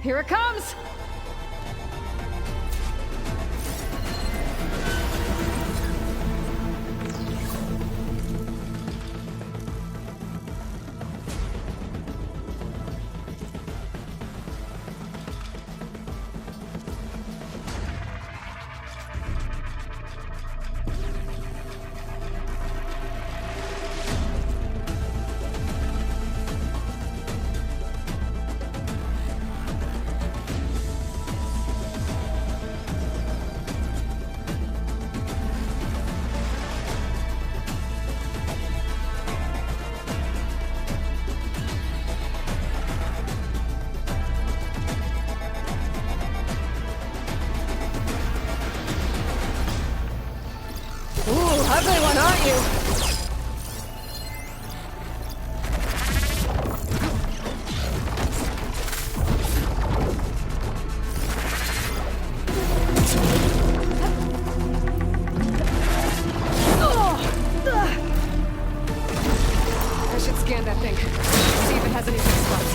Here it comes! Ugly one, aren't you? I should scan that thing. See if it has any weak spots.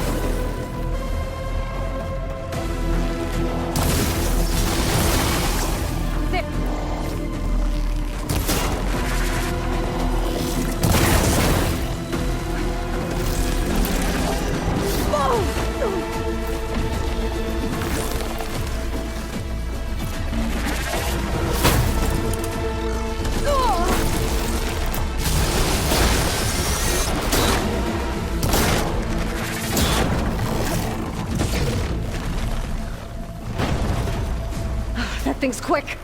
That thing's quick.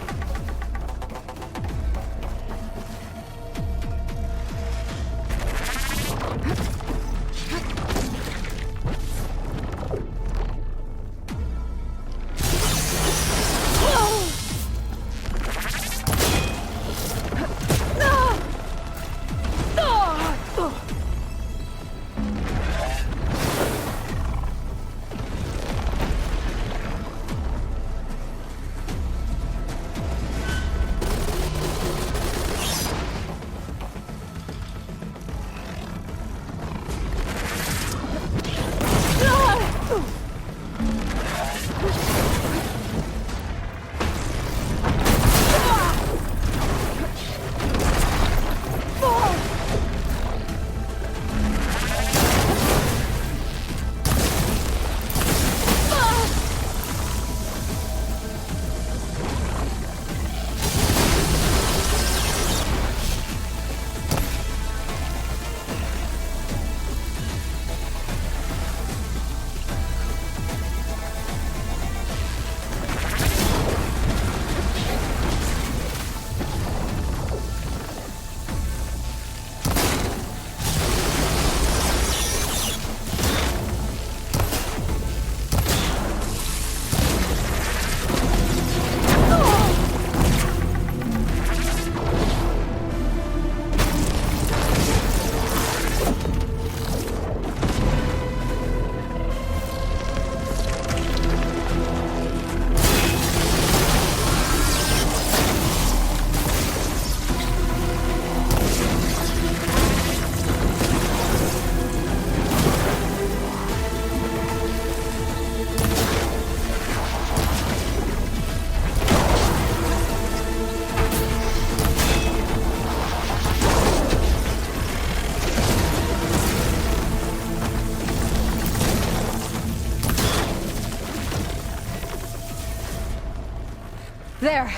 There.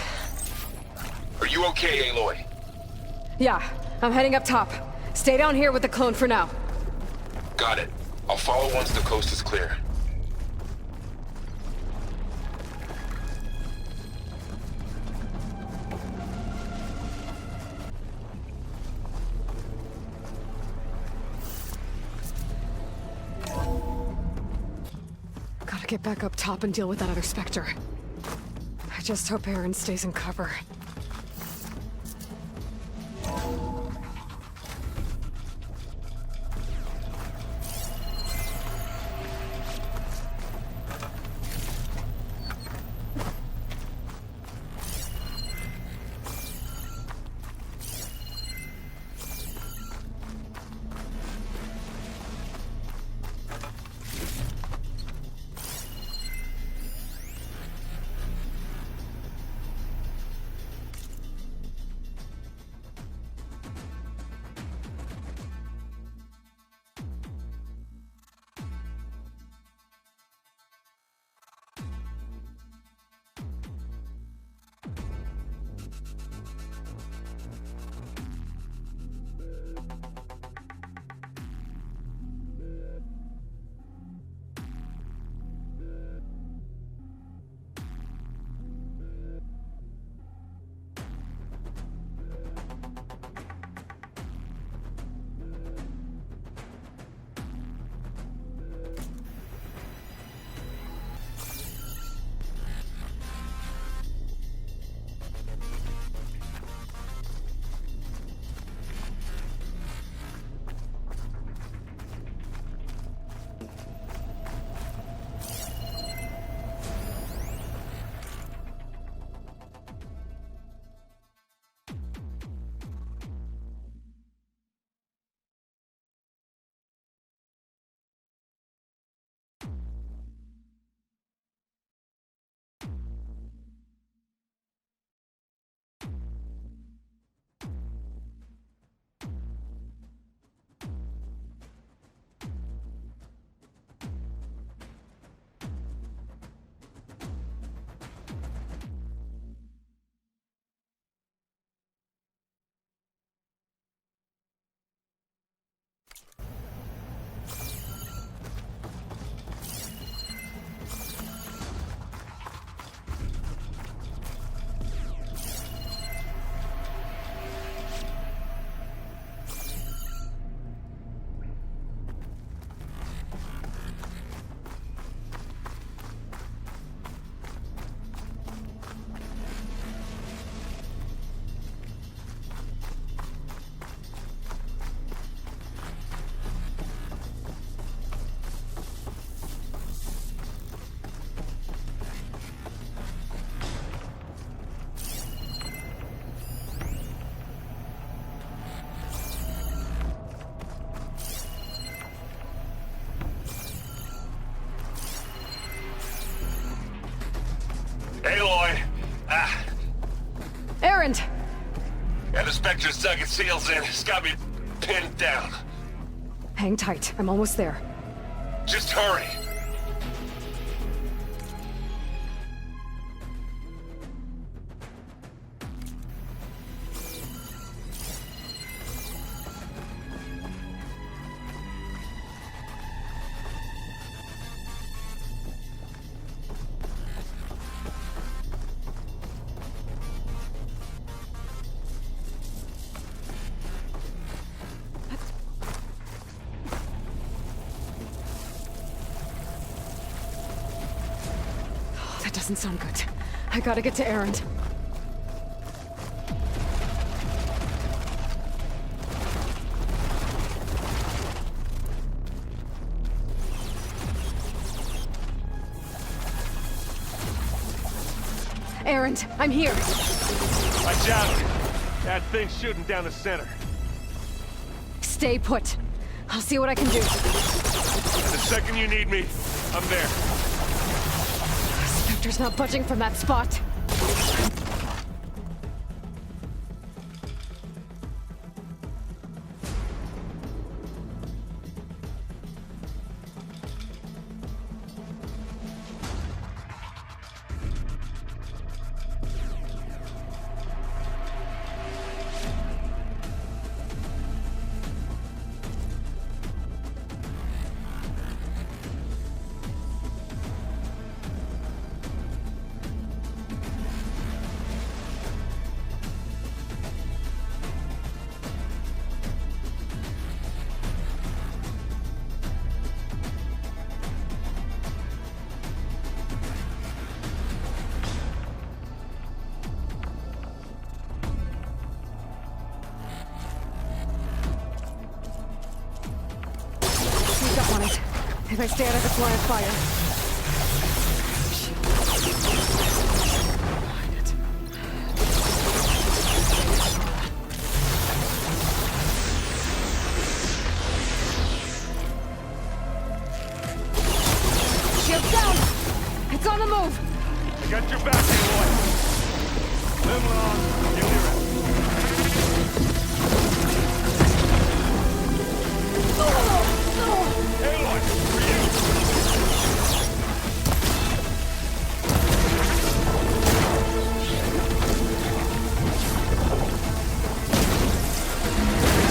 Are you okay, Aloy? Yeah, I'm heading up top. Stay down here with the clone for now. Got it. I'll follow once the coast is clear. Gotta get back up top and deal with that other Spectre. I just hope Aaron stays in cover. Errand! And the Spectre's dug its heels in. It's got me pinned down. Hang tight. I'm almost there. Just hurry. That doesn't sound good. I gotta get to Errand. Errand, I'm here. Watch out! That thing's shooting down the center. Stay put. I'll see what I can do. And the second you need me, I'm there. Spectre's not budging from that spot. Sneak up on it. If I stay out of its line of fire. Behind it. Shield down! It's on the move! I got your back, Aloy. Live long, you'll hear it. Aloy, for you!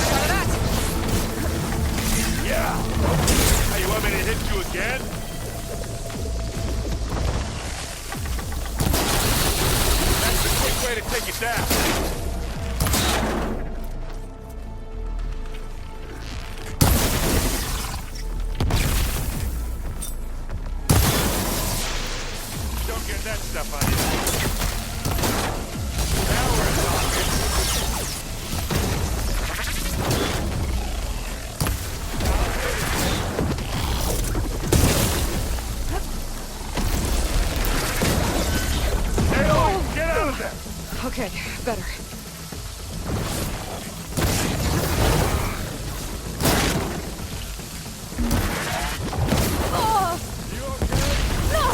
Shot it at! Yeah! Hey, you want me to hit you again? That's a quick way to take it down. Don't get that stuff on you. Now we're talking. Hey, Aloy, get out of there! Okay, better. Oh! You okay? No!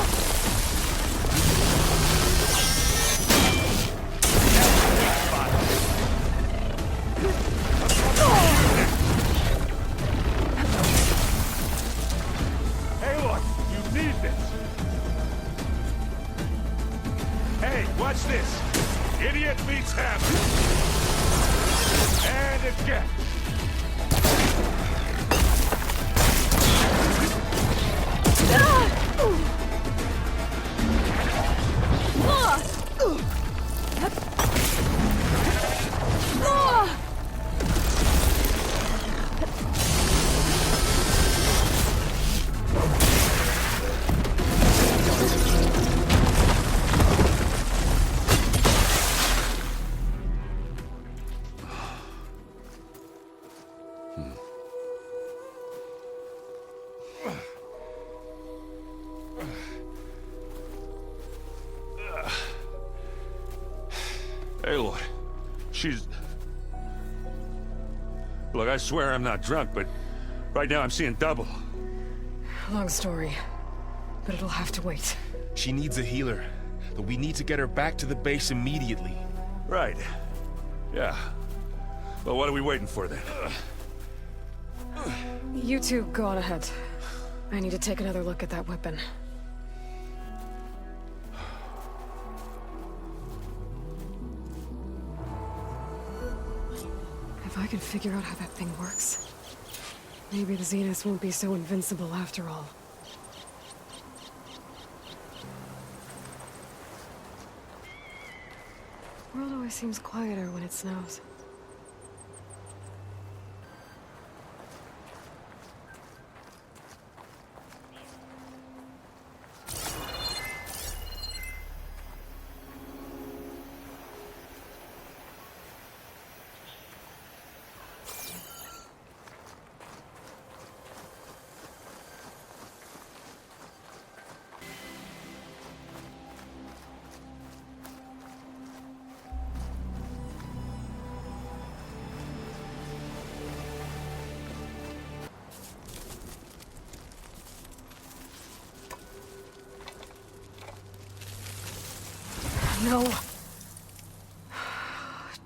Hey, look, you need this. Hey, watch this. Idiot meets hammer. And again. Aloy, she's... Look, I swear I'm not drunk, but right now I'm seeing double. Long story, but it'll have to wait. She needs a healer, but we need to get her back to the base immediately. Right. Yeah. Well, what are we waiting for then? You two go on ahead. I need to take another look at that weapon. If I can figure out how that thing works, maybe the Zeniths won't be so invincible after all. The world always seems quieter when it snows. No.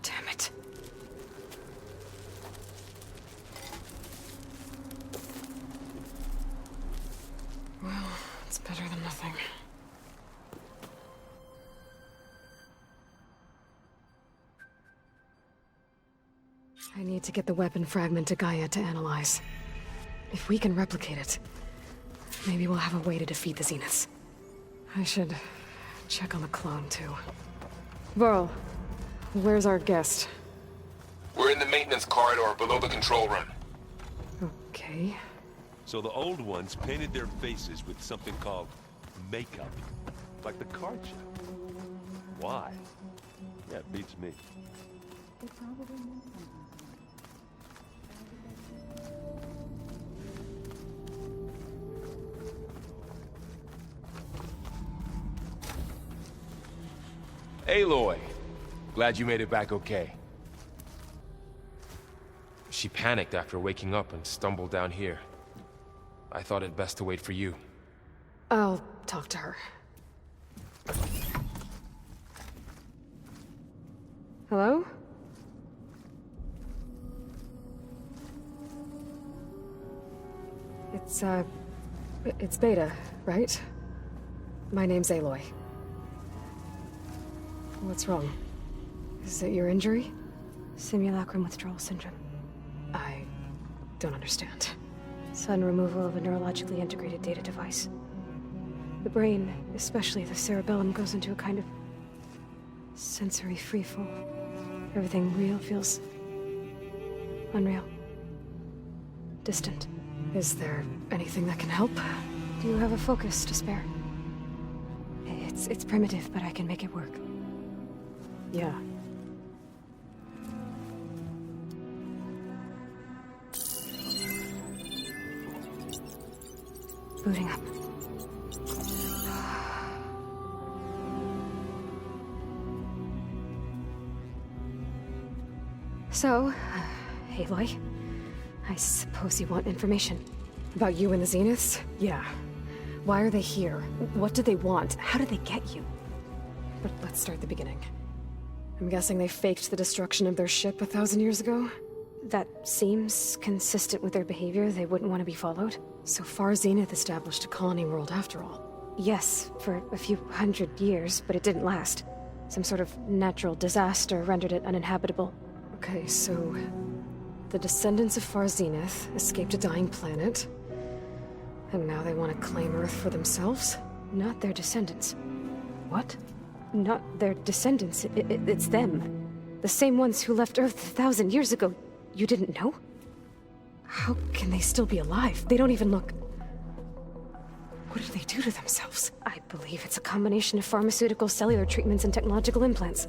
Damn it. Well, it's better than nothing. I need to get the weapon fragment to Gaia to analyze. If we can replicate it, maybe we'll have a way to defeat the Zeniths. I should check on the clone, too. Varl, where's our guest? We're in the maintenance corridor below the control room. Okay. So the old ones painted their faces with something called makeup. Like the card show. Why? Yeah, it beats me. Aloy, glad you made it back okay. She panicked after waking up and stumbled down here. I thought it best to wait for you. I'll talk to her. Hello? It's Beta, right? My name's Aloy. What's wrong? Is it your injury? Simulacrum withdrawal syndrome. I don't understand. Sudden removal of a neurologically integrated data device. The brain, especially the cerebellum, goes into a kind of sensory freefall. Everything real feels unreal. Distant. Is there anything that can help? Do you have a focus to spare? It's primitive, but I can make it work. Yeah. Booting up. So, Aloy, I suppose you want information. About you and the Zeniths? Yeah. Why are they here? What do they want? How did they get you? But let's start at the beginning. I'm guessing they faked the destruction of their ship 1,000 years ago? That seems consistent with their behavior. They wouldn't want to be followed. So far, Zenith established a colony world after all. Yes, for a few hundred years, but it didn't last. Some sort of natural disaster rendered it uninhabitable. Okay, so the descendants of Far Zenith escaped a dying planet, and now they want to claim Earth for themselves? Not their descendants. What? Not their descendants. It's them. The same ones who left Earth 1,000 years ago. You didn't know? How can they still be alive? They don't even look... What did they do to themselves? I believe it's a combination of pharmaceutical, cellular treatments, and technological implants.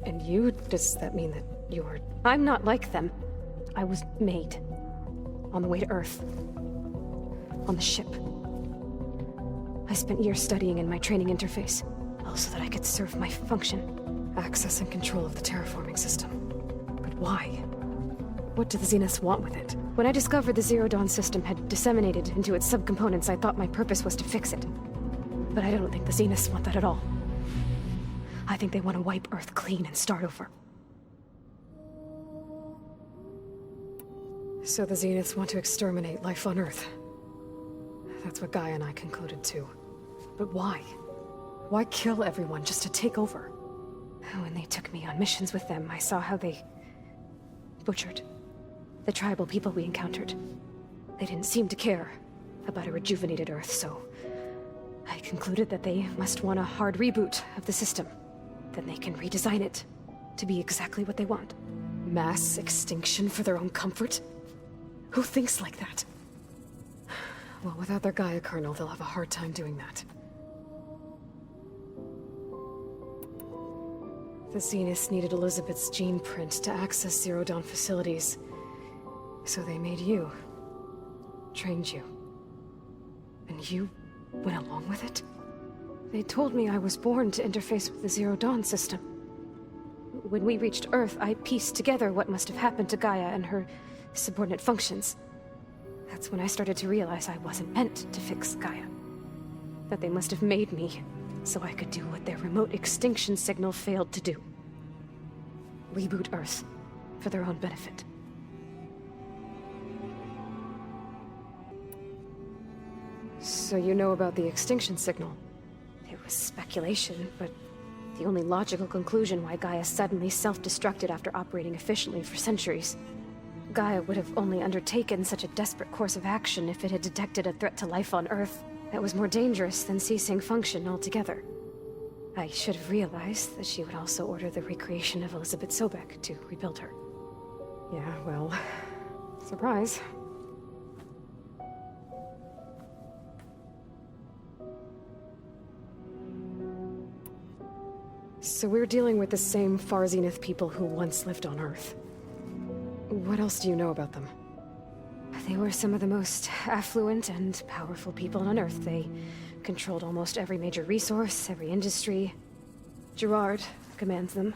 And you? Does that mean that you're... I'm not like them. I was made. On the way to Earth. On the ship. I spent years studying in my training interface, all so that I could serve my function. Access and control of the terraforming system. But why? What do the Zeniths want with it? When I discovered the Zero Dawn system had disseminated into its subcomponents, I thought my purpose was to fix it. But I don't think the Zeniths want that at all. I think they want to wipe Earth clean and start over. So the Zeniths want to exterminate life on Earth. That's what Gaia and I concluded too. But why? Why kill everyone just to take over? When they took me on missions with them, I saw how they butchered the tribal people we encountered. They didn't seem to care about a rejuvenated Earth, so I concluded that they must want a hard reboot of the system. Then they can redesign it to be exactly what they want. Mass extinction for their own comfort? Who thinks like that? Well, without their Gaia kernel, they'll have a hard time doing that. The Zeniths needed Elizabeth's gene print to access Zero Dawn facilities. So they made you. Trained you. And you went along with it? They told me I was born to interface with the Zero Dawn system. When we reached Earth, I pieced together what must have happened to Gaia and her subordinate functions. That's when I started to realize I wasn't meant to fix Gaia. That they must have made me so I could do what their remote extinction signal failed to do. Reboot Earth for their own benefit. So you know about the extinction signal? It was speculation, but the only logical conclusion why Gaia suddenly self-destructed after operating efficiently for centuries. Gaia would have only undertaken such a desperate course of action if it had detected a threat to life on Earth that was more dangerous than ceasing function altogether. I should have realized that she would also order the recreation of Elizabeth Sobek to rebuild her. Yeah, well, surprise. So we're dealing with the same Far Zenith people who once lived on Earth. What else do you know about them? They were some of the most affluent and powerful people on Earth. They controlled almost every major resource, every industry. Gerard commands them.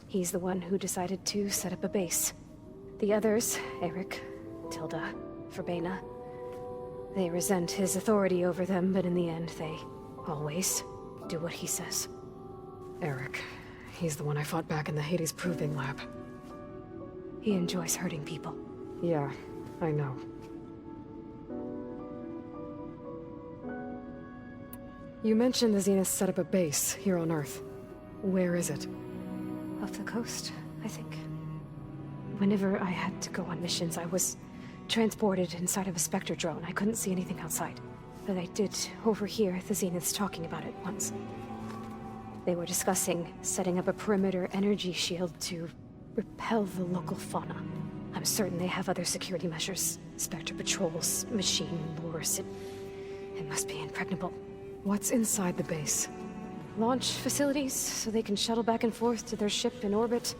He's the one who decided to set up a base. The others, Eric, Tilda, Verbena, they resent his authority over them, but in the end, they always do what he says. Eric. He's the one I fought back in the Hades Proving Lab. He enjoys hurting people. Yeah, I know. You mentioned the Zeniths set up a base here on Earth. Where is it? Off the coast, I think. Whenever I had to go on missions, I was transported inside of a Spectre drone. I couldn't see anything outside. But I did overhear the Zeniths talking about it once. They were discussing setting up a perimeter energy shield to repel the local fauna. I'm certain they have other security measures. Spectre patrols, machine lures. It must be impregnable. What's inside the base? Launch facilities, so they can shuttle back and forth to their ship in orbit.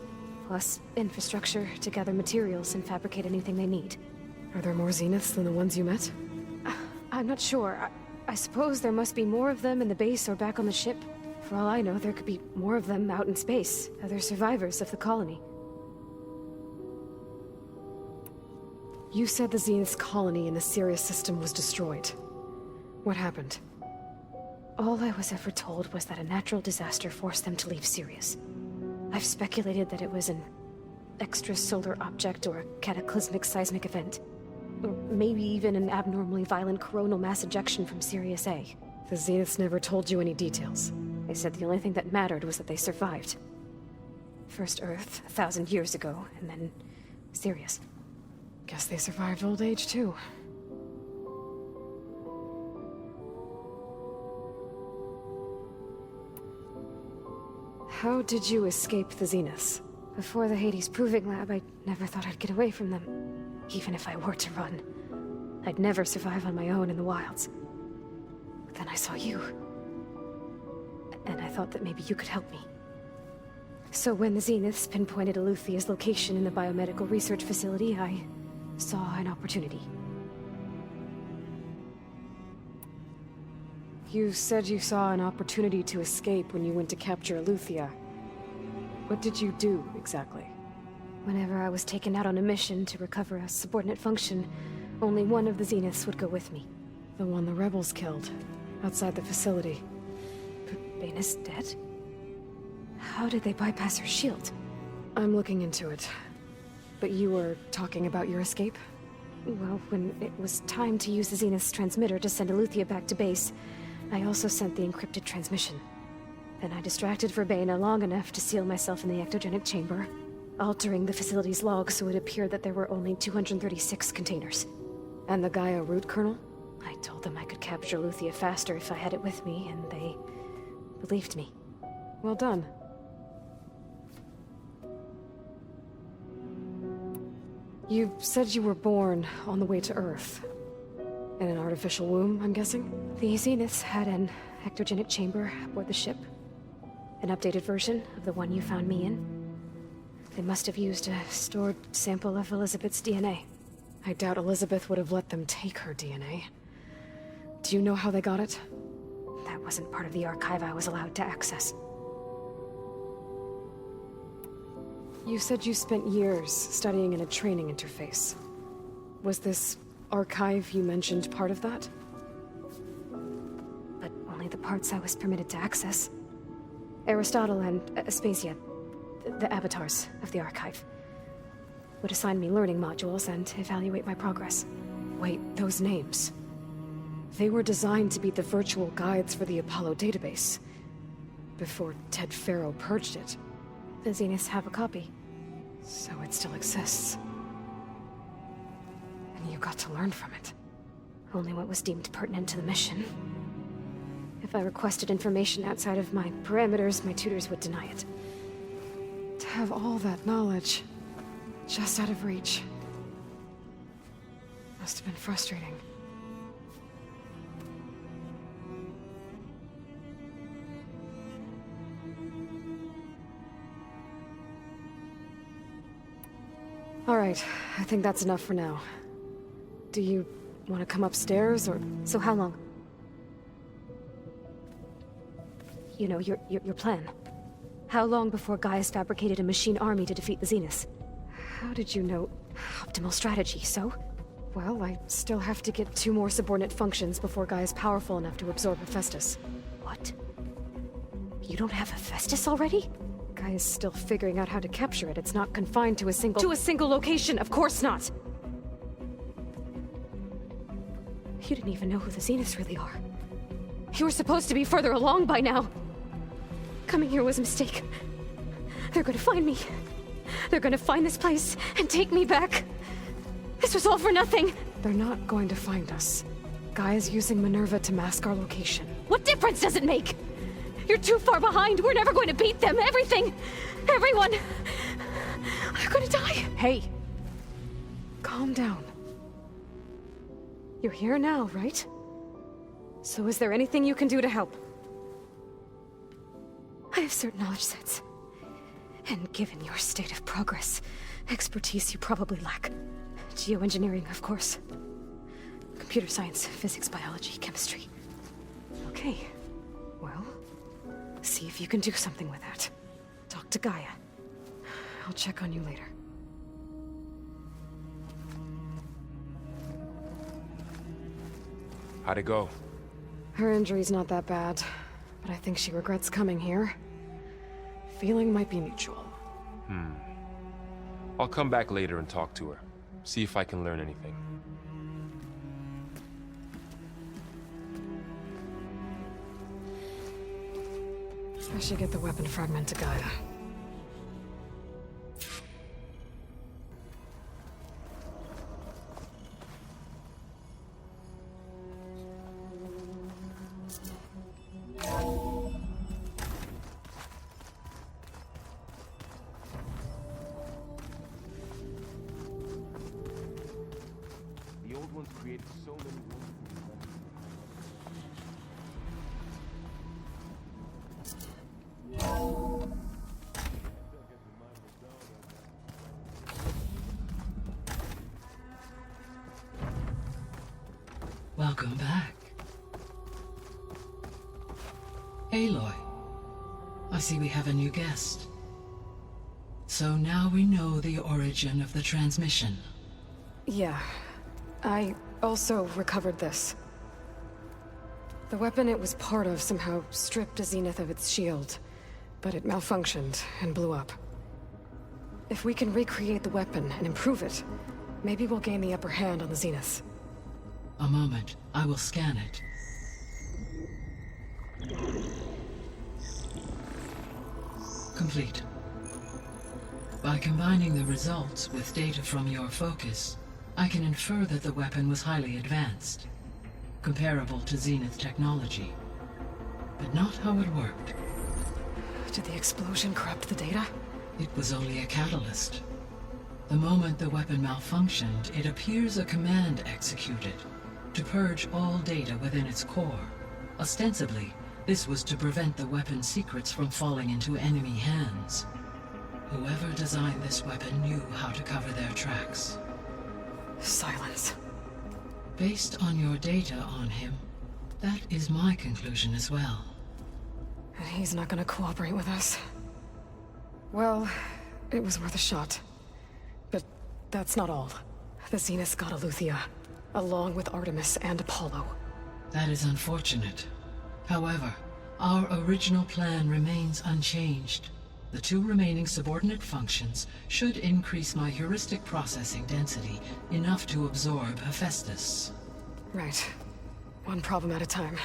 Plus infrastructure to gather materials and fabricate anything they need. Are there more Zeniths than the ones you met? I'm not sure. I suppose there must be more of them in the base or back on the ship. For all I know, there could be more of them out in space. Other survivors of the colony. You said the Zenith's colony in the Sirius system was destroyed. What happened? All I was ever told was that a natural disaster forced them to leave Sirius. I've speculated that it was an extrasolar object or a cataclysmic seismic event. Or maybe even an abnormally violent coronal mass ejection from Sirius A. The Zeniths never told you any details. They said the only thing that mattered was that they survived. First Earth, 1,000 years ago, and then Sirius. Guess they survived old age, too. How did you escape the Zeniths? Before the Hades Proving Lab, I never thought I'd get away from them. Even if I were to run. I'd never survive on my own in the wilds. But then I saw you. And I thought that maybe you could help me. So when the Zeniths pinpointed Eluthia's location in the biomedical research facility, I saw an opportunity. You said you saw an opportunity to escape when you went to capture Eluthia. What did you do, exactly? Whenever I was taken out on a mission to recover a subordinate function, only one of the Zeniths would go with me. The one the rebels killed, outside the facility. Baina's dead? How did they bypass her shield? I'm looking into it. But you were talking about your escape? Well, when it was time to use the Zenith's transmitter to send Aletheia back to base, I also sent the encrypted transmission. Then I distracted Verbena long enough to seal myself in the ectogenic chamber, altering the facility's log so it appeared that there were only 236 containers. And the Gaia root kernel? I told them I could capture Aletheia faster if I had it with me, and they believed me. Well done. You said you were born on the way to Earth. In an artificial womb, I'm guessing? The Zeniths had an ectogenic chamber aboard the ship. An updated version of the one you found me in. They must have used a stored sample of Elizabeth's DNA. I doubt Elizabeth would have let them take her DNA. Do you know how they got it? That wasn't part of the archive I was allowed to access. You said you spent years studying in a training interface. Was this archive you mentioned part of that? But only the parts I was permitted to access. Aristotle and Aspasia, the avatars of the archive, would assign me learning modules and evaluate my progress. Wait, those names. They were designed to be the virtual guides for the Apollo database. Before Ted Faro purged it. The Zeniths have a copy. So it still exists. And you got to learn from it. Only what was deemed pertinent to the mission. If I requested information outside of my parameters, my tutors would deny it. To have all that knowledge, just out of reach. Must have been frustrating. All right, I think that's enough for now. Do you want to come upstairs, or... So how long? You know, your plan. How long before Gaia's fabricated a machine army to defeat the Zeniths? How did you know? Optimal strategy, so? Well, I still have to get 2 more subordinate functions before Gaia's powerful enough to absorb Hephaestus. What? You don't have Hephaestus already? Gaia's still figuring out how to capture it. It's not confined to a single... To a single location! Of course not! You didn't even know who the Zeniths really are. You were supposed to be further along by now! Coming here was a mistake. They're gonna find me. They're gonna find this place and take me back. This was all for nothing! They're not going to find us. Gaia's using Minerva to mask our location. What difference does it make? You're too far behind. We're never going to beat them. Everything. Everyone. They're gonna die. Hey. Calm down. You're here now, right? So is there anything you can do to help? I have certain knowledge sets. And given your state of progress, expertise you probably lack. Geoengineering, of course. Computer science, physics, biology, chemistry. Okay. Well, see if you can do something with that. Talk to Gaia. I'll check on you later. How'd it go? Her injury's not that bad, but I think she regrets coming here. Feeling might be mutual. I'll come back later and talk to her. See if I can learn anything. I should get the weapon fragment to Gaia. The old ones created so many Welcome back. Aloy, I see we have a new guest. So now we know the origin of the transmission. Yeah. I also recovered this. The weapon it was part of somehow stripped a Zenith of its shield. but it malfunctioned and blew up. If we can recreate the weapon and improve it, maybe we'll gain the upper hand on the Zenith. A moment. I will scan it. Complete. By combining the results with data from your focus, I can infer that the weapon was highly advanced, comparable to Zenith technology. But not how it worked. Did the explosion corrupt the data? It was only a catalyst. The moment the weapon malfunctioned, it appears a command executed to purge all data within its core. Ostensibly, this was to prevent the weapon's secrets from falling into enemy hands. Whoever designed this weapon knew how to cover their tracks. Silence. Based on your data on him, that is my conclusion as well. And he's not gonna cooperate with us. Well, it was worth a shot. But that's not all. The Zenith got Aletheia, along with Artemis and Apollo. That is unfortunate. However, our original plan remains unchanged. The 2 remaining subordinate functions should increase my heuristic processing density enough to absorb Hephaestus. Right. One problem at a time.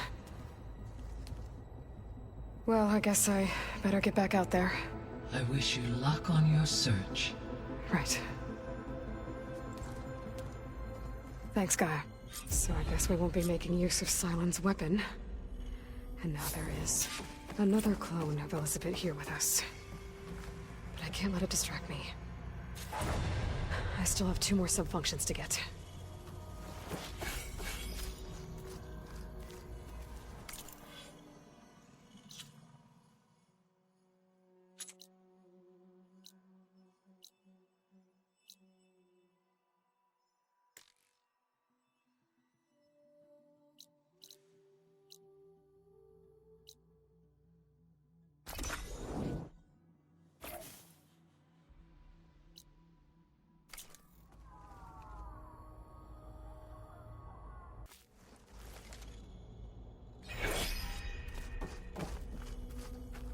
Well, I guess I better get back out there. I wish you luck on your search. Right. Thanks, Gaia. So I guess we won't be making use of Cylon's weapon. And now there is another clone of Elizabeth here with us. But I can't let it distract me. I still have 2 more subfunctions to get.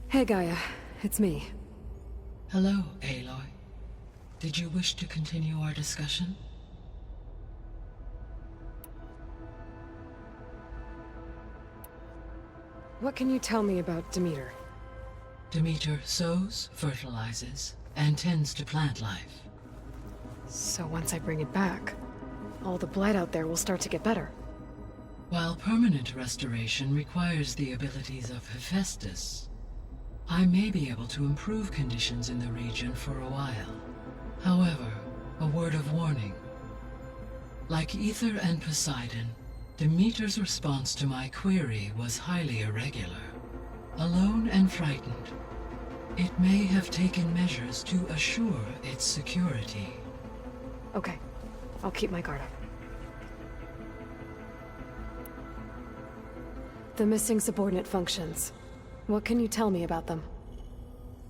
Hey, Gaia. It's me. Hello, Aloy. Did you wish to continue our discussion? What can you tell me about Demeter? Demeter sows, fertilizes, and tends to plant life. So once I bring it back, all the blight out there will start to get better. While permanent restoration requires the abilities of Hephaestus, I may be able to improve conditions in the region for a while. However, a word of warning. Like Ether and Poseidon, Demeter's response to my query was highly irregular. Alone and frightened, it may have taken measures to assure its security. Okay. I'll keep my guard up. The missing subordinate functions. What can you tell me about them?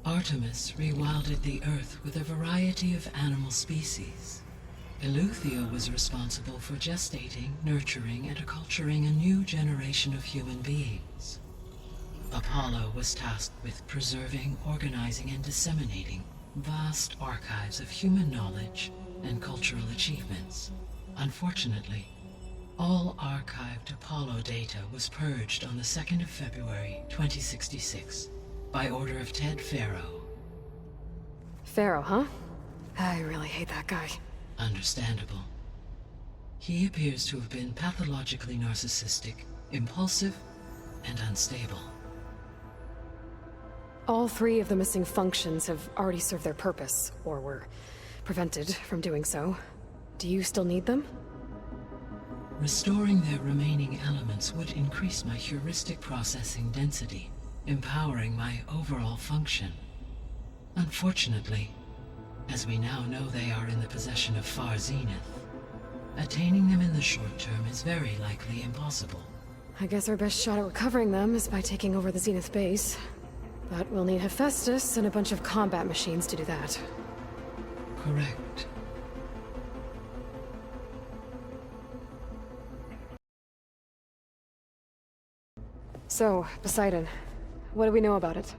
Artemis rewilded the Earth with a variety of animal species. Aletheia was responsible for gestating, nurturing, and acculturating a new generation of human beings. Apollo was tasked with preserving, organizing, and disseminating vast archives of human knowledge and cultural achievements. Unfortunately, all archived Apollo data was purged on the 2nd of February, 2066, by order of Ted Faro. Pharaoh, huh? I really hate that guy. Understandable. He appears to have been pathologically narcissistic, impulsive, and unstable. All 3 of the missing functions have already served their purpose, or were prevented from doing so. Do you still need them? Restoring their remaining elements would increase my heuristic processing density, empowering my overall function. Unfortunately, as we now know they are in the possession of Far Zenith, attaining them in the short term is very likely impossible. I guess our best shot at recovering them is by taking over the Zenith base. But we'll need Hephaestus and a bunch of combat machines to do that. Correct. So, Poseidon, what do we know about it?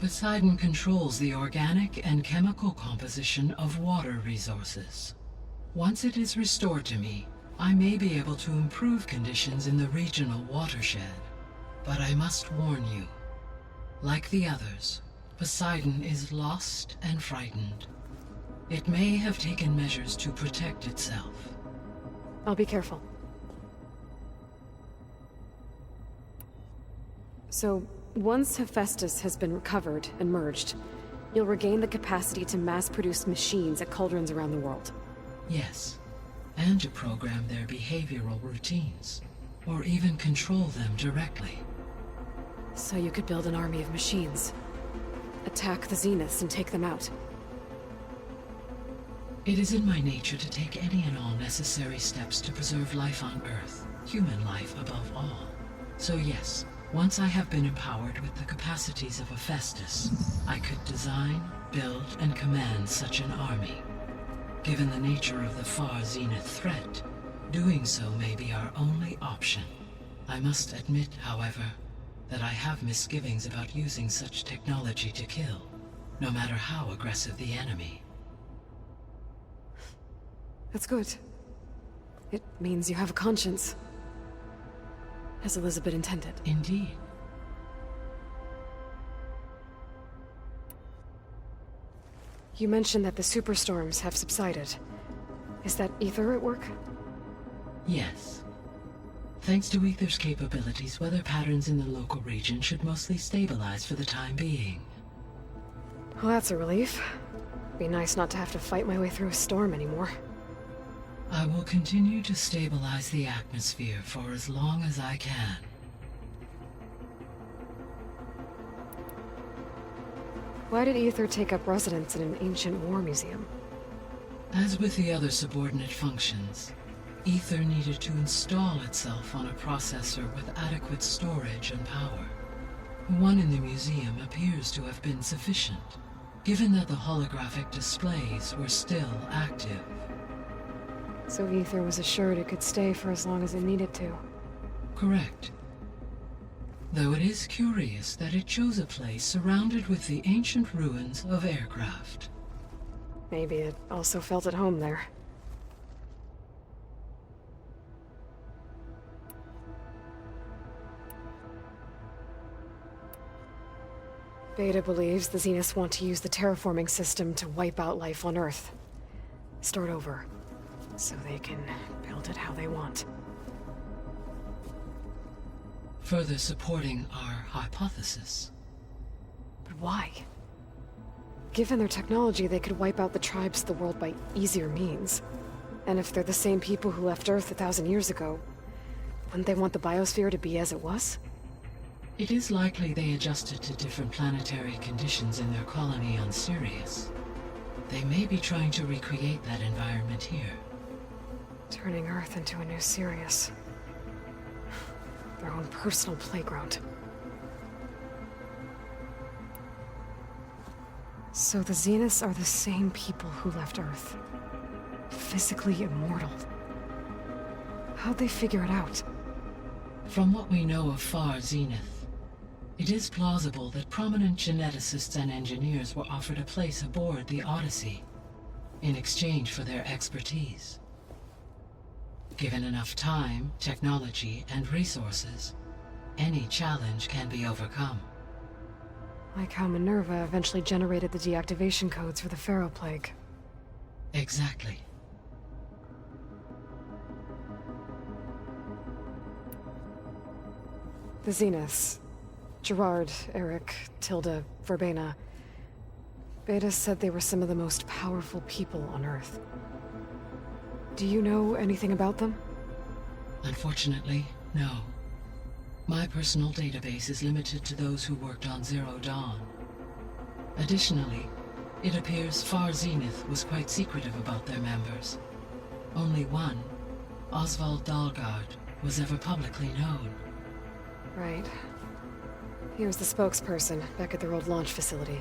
Poseidon controls the organic and chemical composition of water resources. Once it is restored to me, I may be able to improve conditions in the regional watershed. But I must warn you, like the others, Poseidon is lost and frightened. It may have taken measures to protect itself. I'll be careful. So, once Hephaestus has been recovered and merged, you'll regain the capacity to mass-produce machines at cauldrons around the world. Yes, and to program their behavioral routines, or even control them directly. So you could build an army of machines. Attack the Zeniths and take them out. It is in my nature to take any and all necessary steps to preserve life on Earth, human life above all. So yes, once I have been empowered with the capacities of Hephaestus, I could design, build, and command such an army. Given the nature of the far Zenith threat, doing so may be our only option. I must admit, however, that I have misgivings about using such technology to kill, no matter how aggressive the enemy. That's good. It means you have a conscience. As Elizabeth intended. Indeed. You mentioned that the superstorms have subsided. Is that Ether at work? Yes. Thanks to Ether's capabilities, weather patterns in the local region should mostly stabilize for the time being. Well, that's a relief. Be nice not to have to fight my way through a storm anymore. I will continue to stabilize the atmosphere for as long as I can. Why did Ether take up residence in an ancient war museum? As with the other subordinate functions, Ether needed to install itself on a processor with adequate storage and power. The one in the museum appears to have been sufficient, given that the holographic displays were still active. So Ether was assured it could stay for as long as it needed to. Correct. Though it is curious that it chose a place surrounded with the ancient ruins of aircraft. Maybe it also felt at home there. Beta believes the Zeniths want to use the terraforming system to wipe out life on Earth. Start over, so they can build it how they want. Further supporting our hypothesis. But why? Given their technology, they could wipe out the tribes of the world by easier means. And if they're the same people who left Earth 1,000 years ago, wouldn't they want the biosphere to be as it was? It is likely they adjusted to different planetary conditions in their colony on Sirius. They may be trying to recreate that environment here. Turning Earth into a new Sirius. Their own personal playground. So the Zeniths are the same people who left Earth. Physically immortal. How'd they figure it out? From what we know of Far Zenith, it is plausible that prominent geneticists and engineers were offered a place aboard the Odyssey in exchange for their expertise. Given enough time, technology, and resources, any challenge can be overcome. Like how Minerva eventually generated the deactivation codes for the Pharaoh Plague. Exactly. The Zeniths. Gerard, Eric, Tilda, Verbena. Beta said they were some of the most powerful people on Earth. Do you know anything about them? Unfortunately, no. My personal database is limited to those who worked on Zero Dawn. Additionally, it appears Far Zenith was quite secretive about their members. Only one, Oswald Dahlgard, was ever publicly known. Right. He was the spokesperson back at their old launch facility.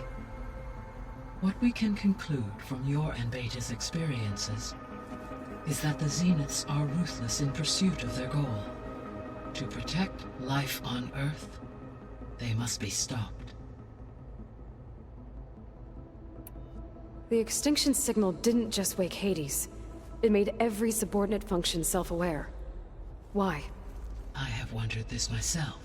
What we can conclude from your and Beta's experiences is that the Zeniths are ruthless in pursuit of their goal. To protect life on Earth, they must be stopped. The extinction signal didn't just wake Hades. It made every subordinate function self-aware. Why? I have wondered this myself.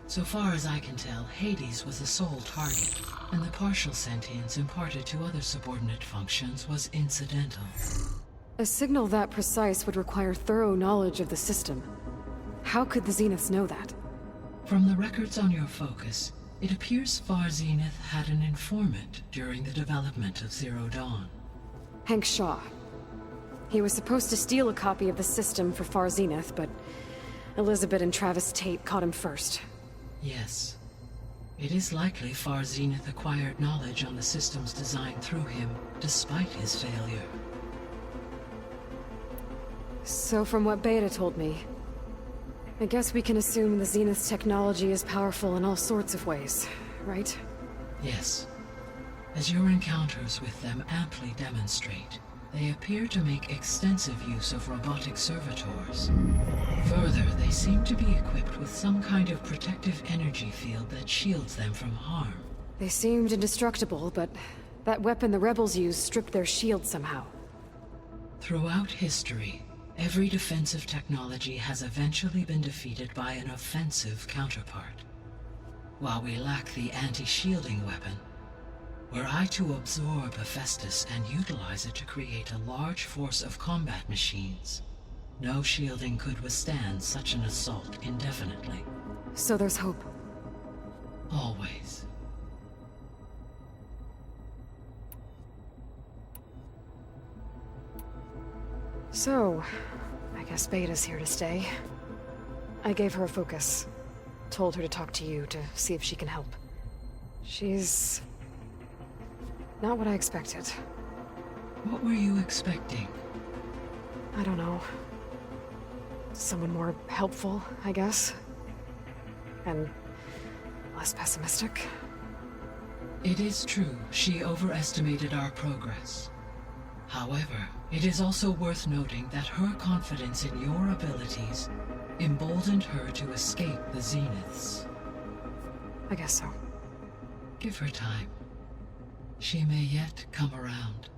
So far as I can tell, Hades was the sole target, and the partial sentience imparted to other subordinate functions was incidental. A signal that precise would require thorough knowledge of the system. How could the Zeniths know that? From the records on your focus, it appears Far Zenith had an informant during the development of Zero Dawn. Hank Shaw. He was supposed to steal a copy of the system for Far Zenith, but Elizabeth and Travis Tate caught him first. Yes. It is likely Far Zenith acquired knowledge on the system's design through him, despite his failure. So from what Beta told me, I guess we can assume the Zenith's technology is powerful in all sorts of ways, right? Yes. As your encounters with them amply demonstrate, they appear to make extensive use of robotic servitors. Further, they seem to be equipped with some kind of protective energy field that shields them from harm. They seemed indestructible, but that weapon the rebels used stripped their shield somehow. Throughout history, every defensive technology has eventually been defeated by an offensive counterpart. While we lack the anti-shielding weapon, were I to absorb Hephaestus and utilize it to create a large force of combat machines, no shielding could withstand such an assault indefinitely. So there's hope. Always. So, I guess Beta's here to stay. I gave her a focus. Told her to talk to you to see if she can help. She's not what I expected. What were you expecting? I don't know. Someone more helpful, I guess. And less pessimistic. It is true, she overestimated our progress. However, it is also worth noting that her confidence in your abilities emboldened her to escape the Zeniths. I guess so. Give her time. She may yet come around.